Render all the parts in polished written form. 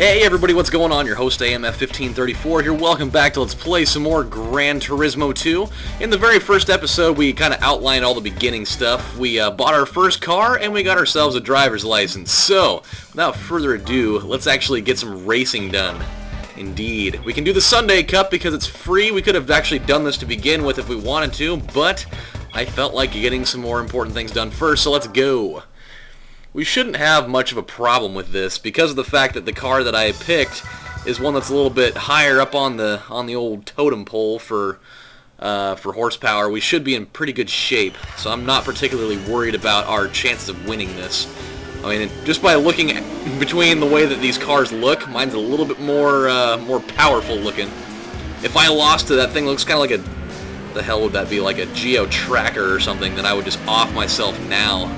Hey everybody, what's going on? Your host AMF1534 here. Welcome back to Let's Play some more Gran Turismo 2. In the very first episode, we kind of outlined all the beginning stuff. We bought our first car, and we got ourselves a driver's license. So, without further ado, let's actually get some racing done. Indeed. We can do the Sunday Cup because it's free. We could have actually done this to begin with if we wanted to, but I felt like getting some more important things done first, so let's go. We shouldn't have much of a problem with this because of the fact that the car that I picked is one that's a little bit higher up on the old totem pole for horsepower. We should be in pretty good shape, so I'm not particularly worried about our chances of winning this. I mean, just by looking between the way that these cars look, mine's a little bit more powerful looking. If I lost to that thing, looks kind of like the hell would that be, like a Geo Tracker or something, then I would just off myself now.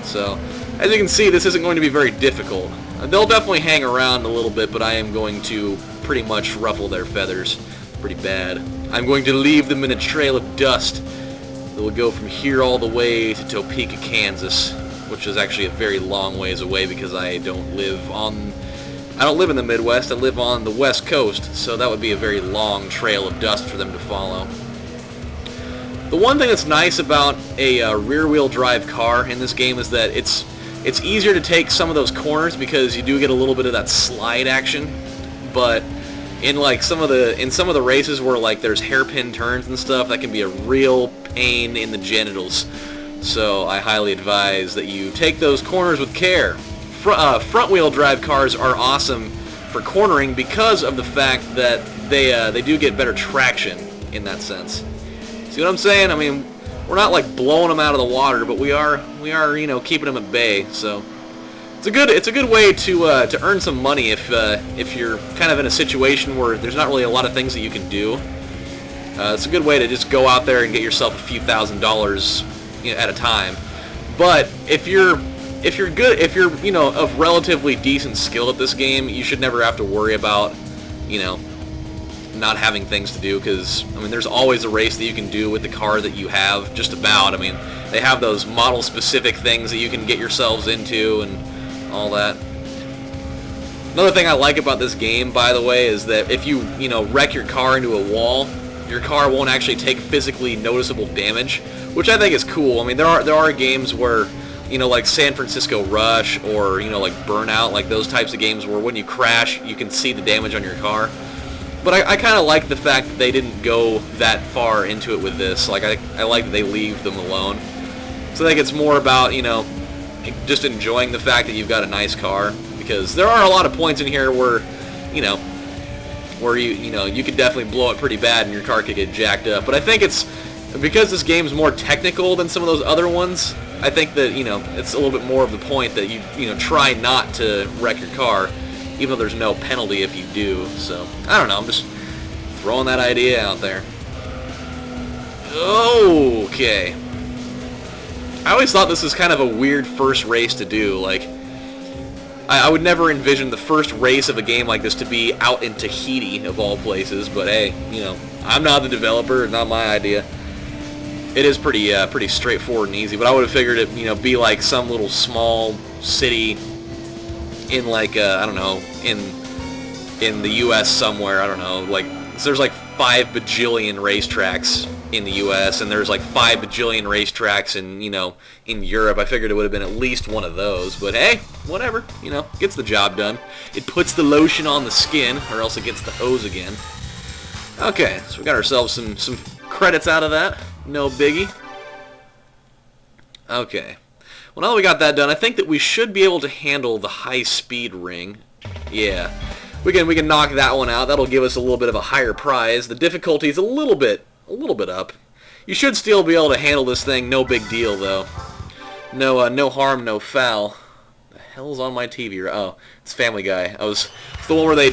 So, as you can see, this isn't going to be very difficult. They'll definitely hang around a little bit, but I am going to pretty much ruffle their feathers pretty bad. I'm going to leave them in a trail of dust that will go from here all the way to Topeka, Kansas, which is actually a very long ways away because I don't live in the Midwest. I live on the West Coast, so that would be a very long trail of dust for them to follow. The one thing that's nice about a rear-wheel drive car in this game is that it's easier to take some of those corners because you do get a little bit of that slide action, but in some of the races where like there's hairpin turns and stuff, that can be a real pain in the genitals. So I highly advise that you take those corners with care. Front-wheel drive cars are awesome for cornering because of the fact that they do get better traction in that sense. See what I'm saying? I mean, we're not like blowing them out of the water, but we are keeping them at bay. So it's a good way to earn some money if you're kind of in a situation where there's not really a lot of things that you can do. It's a good way to just go out there and get yourself a few $1,000s at a time. But if you're of relatively decent skill at this game, you should never have to worry about not having things to do, because I mean there's always a race that you can do with the car that you have, just about. I mean, they have those model specific things that you can get yourselves into and all that. Another thing I like about this game, by the way, is that if you wreck your car into a wall, your car won't actually take physically noticeable damage, which I think is cool. I mean, there are games where like San Francisco Rush or like Burnout, like those types of games where when you crash you can see the damage on your car. But I kind of like the fact that they didn't go that far into it with this. Like, I like that they leave them alone. So I think it's more about, just enjoying the fact that you've got a nice car. Because there are a lot of points in here where, you could definitely blow it pretty bad and your car could get jacked up. But I think it's, because this game's more technical than some of those other ones, I think that, it's a little bit more of the point that you try not to wreck your car, even though there's no penalty if you do. So, I don't know, I'm just throwing that idea out there. Okay. I always thought this was kind of a weird first race to do. Like, I would never envision the first race of a game like this to be out in Tahiti, of all places, but hey, I'm not the developer, it's not my idea. It is pretty straightforward and easy, but I would have figured it, be like some little small city in like I don't know, in the U.S. somewhere. I don't know, like there's like 5 bajillion racetracks in the U.S. and there's like 5 bajillion racetracks in Europe. I figured it would have been at least one of those, but hey, whatever, gets the job done. It puts the lotion on the skin, or else it gets the hose again. Okay, so we got ourselves some credits out of that. No biggie. Okay. Well, now that we got that done, I think that we should be able to handle the high-speed ring. Yeah. We can knock that one out. That'll give us a little bit of a higher prize. The difficulty's a little bit up. You should still be able to handle this thing, no big deal, though. No harm, no foul. The hell's on my TV? Oh, it's Family Guy. It's the one where they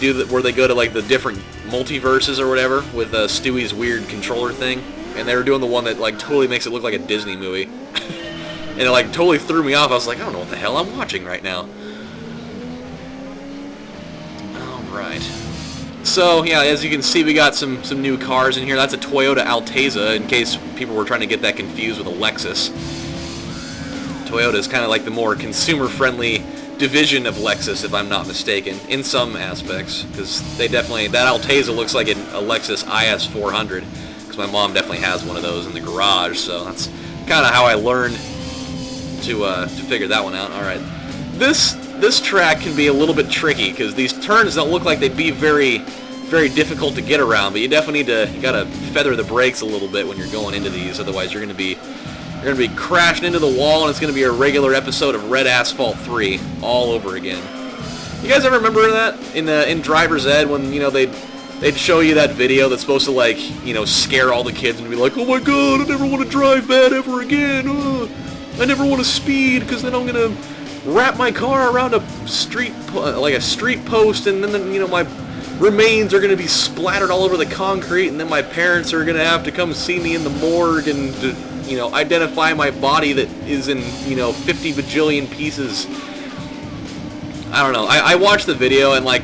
go to like the different multiverses or whatever with Stewie's weird controller thing, and they were doing the one that like totally makes it look like a Disney movie. And it like totally threw me off. I was like, I don't know what the hell I'm watching right now. Alright. So, yeah, as you can see, we got some new cars in here. That's a Toyota Alteza, in case people were trying to get that confused with a Lexus. Toyota is kind of like the more consumer-friendly division of Lexus, if I'm not mistaken, in some aspects, because they definitely, that Alteza looks like a Lexus IS 400, because my mom definitely has one of those in the garage, so that's kind of how I learned to figure that one out. All right, this track can be a little bit tricky, because these turns don't look like they'd be very difficult to get around, but you definitely you gotta feather the brakes a little bit when you're going into these, otherwise you're gonna be crashing into the wall, and it's gonna be a regular episode of Red Asphalt 3 all over again. You guys ever remember that in Driver's Ed, when they'd show you that video that's supposed to, like, scare all the kids and be like, oh my god, I never want to drive bad ever again, I never want to speed because then I'm gonna wrap my car around a street post, and then my remains are going to be splattered all over the concrete, and then my parents are going to have to come see me in the morgue and identify my body that is in 50 bajillion pieces. I don't know. I watched the video, and I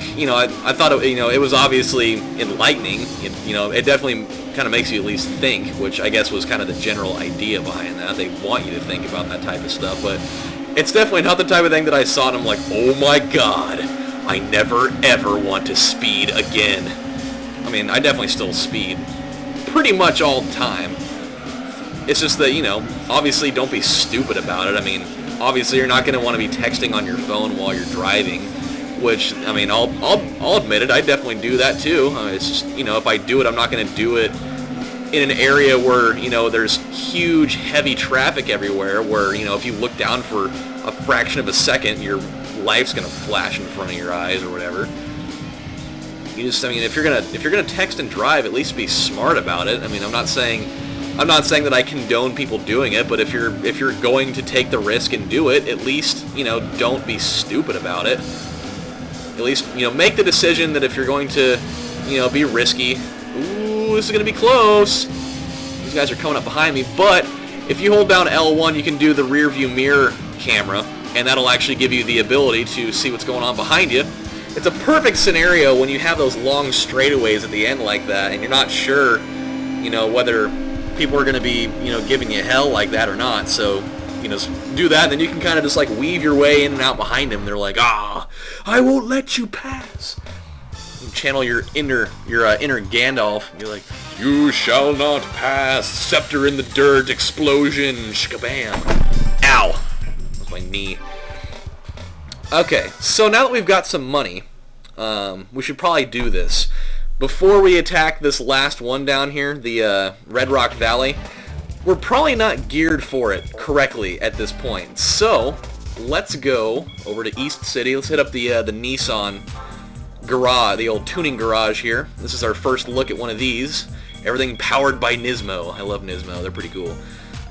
thought it was obviously enlightening. It definitely kind of makes you at least think, which I guess was kind of the general idea behind that. They want you to think about that type of stuff, but it's definitely not the type of thing that I saw and I'm like, oh my god, I never ever want to speed again. I mean, I definitely still speed pretty much all the time. It's just that, obviously don't be stupid about it. I mean, obviously you're not going to want to be texting on your phone while you're driving, which, I mean, I'll admit it, I definitely do that too. It's just, if I do it, I'm not going to do it in an area where, there's huge, heavy traffic everywhere, where, if you look down for a fraction of a second, your life's going to flash in front of your eyes or whatever. If you're gonna text and drive, at least be smart about it. I mean, I'm not saying that I condone people doing it, but if you're going to take the risk and do it, at least, don't be stupid about it. At least, make the decision that if you're going to, be risky, ooh, this is going to be close. These guys are coming up behind me, but if you hold down L1, you can do the rear view mirror camera, and that'll actually give you the ability to see what's going on behind you. It's a perfect scenario when you have those long straightaways at the end like that, and you're not sure, whether people are going to be, giving you hell like that or not. So, do that, and then you can kind of just, weave your way in and out behind them. They're like, I won't let you pass. You channel your inner Gandalf. You're like, you shall not pass. Scepter in the dirt. Explosion. Shkabam. Ow. That's my knee. Okay, so now that we've got some money, we should probably do this. Before we attack this last one down here, the Red Rock Valley, we're probably not geared for it correctly at this point. So, let's go over to East City. Let's hit up the Nissan garage, the old tuning garage here. This is our first look at one of these. Everything powered by Nismo. I love Nismo. They're pretty cool.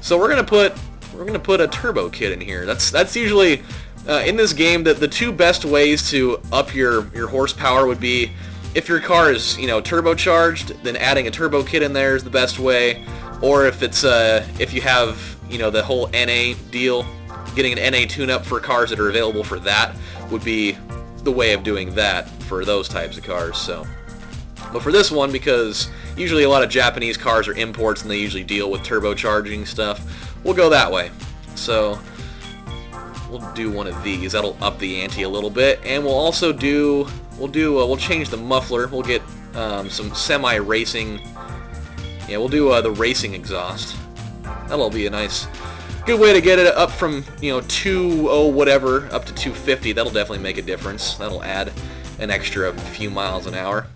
So we're gonna put a turbo kit in here. That's usually in this game that the two best ways to up your horsepower would be if your car is turbocharged, then adding a turbo kit in there is the best way. Or if it's if you have the whole NA deal, getting an NA tune-up for cars that are available for that would be the way of doing that for those types of cars. So, but for this one, because usually a lot of Japanese cars are imports and they usually deal with turbocharging stuff, we'll go that way. So we'll do one of these. That'll up the ante a little bit, and we'll also we'll change the muffler. We'll get some semi-racing. Yeah, we'll do the racing exhaust. That'll be a nice, good way to get it up from 2 whatever up to 250. That'll definitely make a difference. That'll add an extra few miles an hour.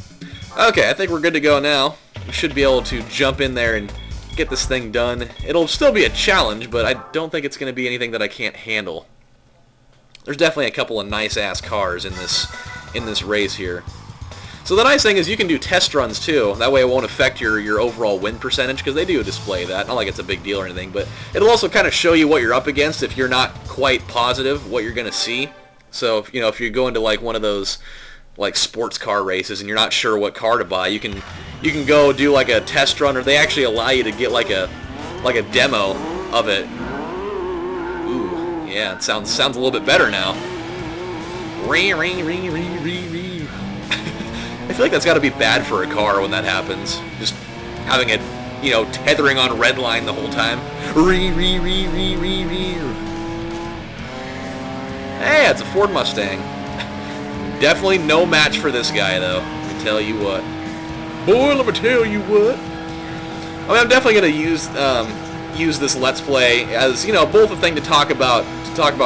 Okay, I think we're good to go now. We should be able to jump in there and get this thing done. It'll still be a challenge, but I don't think it's going to be anything that I can't handle. There's definitely a couple of nice-ass cars in this race here. So the nice thing is you can do test runs too. That way it won't affect your overall win percentage, because they do display that. Not like it's a big deal or anything, but it'll also kind of show you what you're up against if you're not quite positive what you're going to see. So if you go into one of those sports car races and you're not sure what car to buy, you can go do a test run, or they actually allow you to get a demo of it. Ooh, yeah, it sounds a little bit better now. Ring, ring, ring, ring, ring, ring. I feel like that's got to be bad for a car when that happens. Just having it, tethering on red line the whole time. Ree, ree, ree, ree, ree, ree. Hey, it's a Ford Mustang. Definitely no match for this guy, though. Let me tell you what. Boy, let me tell you what. I mean, I'm definitely going to use this Let's Play as, you know, both a thing to talk about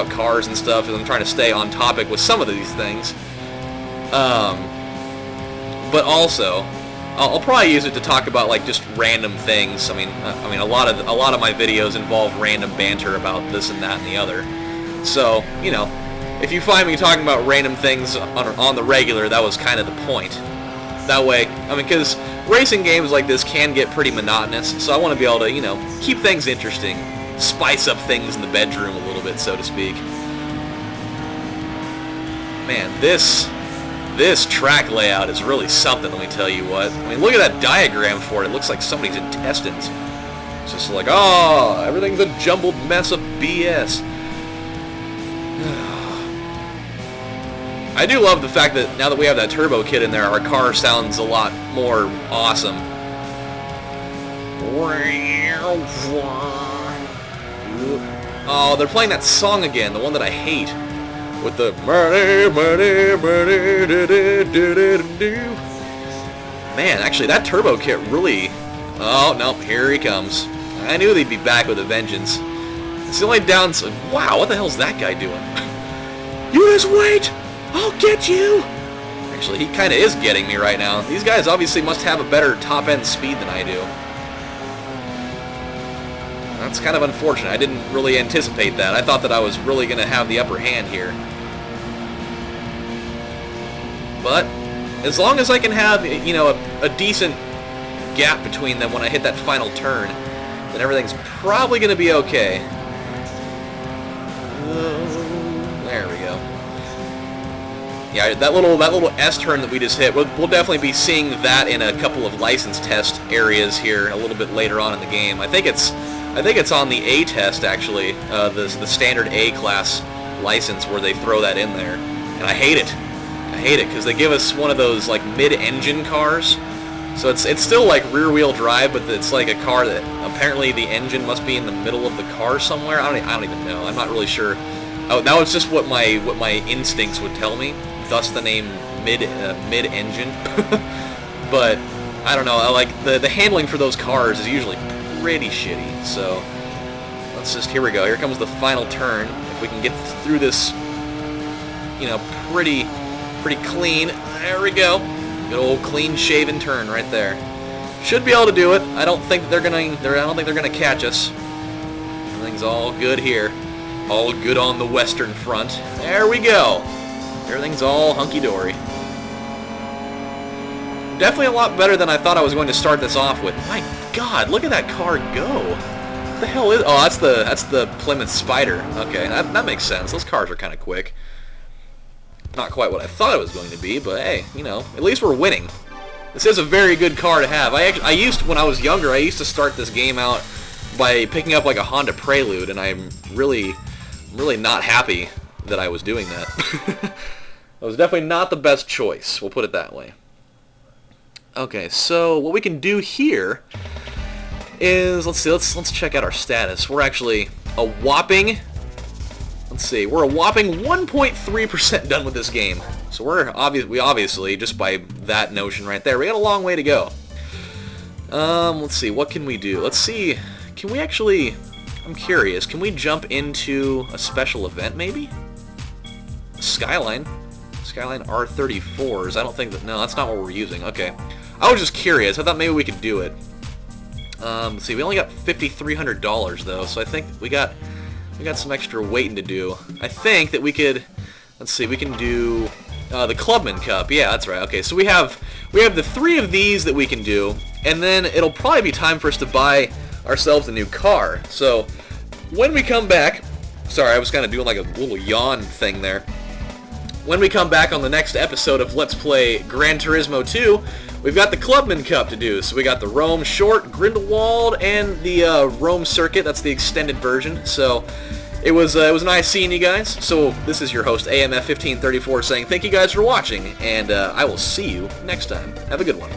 cars and stuff, and I'm trying to stay on topic with some of these things. But also, I'll probably use it to talk about like just random things. I mean, a lot of my videos involve random banter about this and that and the other. So, you know, if you find me talking about random things on the regular, that was kind of the point. That way, I mean, because racing games like this can get pretty monotonous, so I want to be able to, you know, keep things interesting, spice up things in the bedroom a little bit, so to speak. Man, this track layout is really something, let me tell you what. I mean, look at that diagram for it. It looks like somebody's intestines. It's just like, oh, everything's a jumbled mess of BS. I do love the fact that now that we have that turbo kit in there, our car sounds a lot more awesome. Oh, they're playing that song again, the one that I hate. With the man, actually that turbo kit really... Oh, no, here he comes. I knew they'd be back with a vengeance. It's the only downside... Wow, what the hell's that guy doing? You just wait! I'll get you! Actually, he kind of is getting me right now. These guys obviously must have a better top-end speed than I do. That's kind of unfortunate. I didn't really anticipate that. I thought that I was really going to have the upper hand here. But as long as I can have, you know, a decent gap between them when I hit that final turn, then everything's probably going to be okay. There we go. Yeah, that little S-turn that we just hit, we'll definitely be seeing that in a couple of license test areas here a little bit later on in the game. I think it's on the A test, actually, the standard A-class license where they throw that in there. And I hate it. I hate it, because they give us one of those, like, mid-engine cars. So it's still, like, rear-wheel drive, but it's like a car that apparently the engine must be in the middle of the car somewhere. I don't even know. I'm not really sure. Oh, that was just what my instincts would tell me. Thus the name mid-engine. But, I don't know. Like, the handling for those cars is usually pretty shitty, so let's just, here we go, here comes the final turn. If we can get through this, you know, pretty clean, there we go, good old clean shaven turn right there. Should be able to do it. I don't think they're gonna catch us. Everything's all good here, all good on the western front. There we go, everything's all hunky-dory. Definitely a lot better than I thought I was going to start this off with. My God, look at that car go! What the hell is... Oh, that's the Plymouth Spider. Okay, that makes sense. Those cars are kind of quick. Not quite what I thought it was going to be, but hey, you know, at least we're winning. This is a very good car to have. When I was younger, I used to start this game out by picking up like a Honda Prelude, and I'm really not happy that I was doing that. That was definitely not the best choice. We'll put it that way. Okay, so what we can do here is, let's see, let's check out our status. We're actually a whopping, we're a whopping 1.3% done with this game. So we obviously, just by that notion right there, we got a long way to go. Let's see, what can we do? Let's see, can we actually, I'm curious, can we jump into a special event maybe? Skyline R34s, I don't think that, no, that's not what we're using, okay. I was just curious, I thought maybe we could do it. Let's see, we only got $5,300 though, so I think we got some extra waiting to do. I think that we could, let's see, we can do the Clubman Cup, yeah, that's right, okay, so we have the 3 of these that we can do, and then it'll probably be time for us to buy ourselves a new car. So, when we come back, sorry, I was kind of doing like a little yawn thing there. When we come back on the next episode of Let's Play Gran Turismo 2, we've got the Clubman Cup to do. So we got the Rome Short, Grindelwald, and the Rome Circuit. That's the extended version. So it was nice seeing you guys. So this is your host, AMF1534, saying thank you guys for watching, and I will see you next time. Have a good one.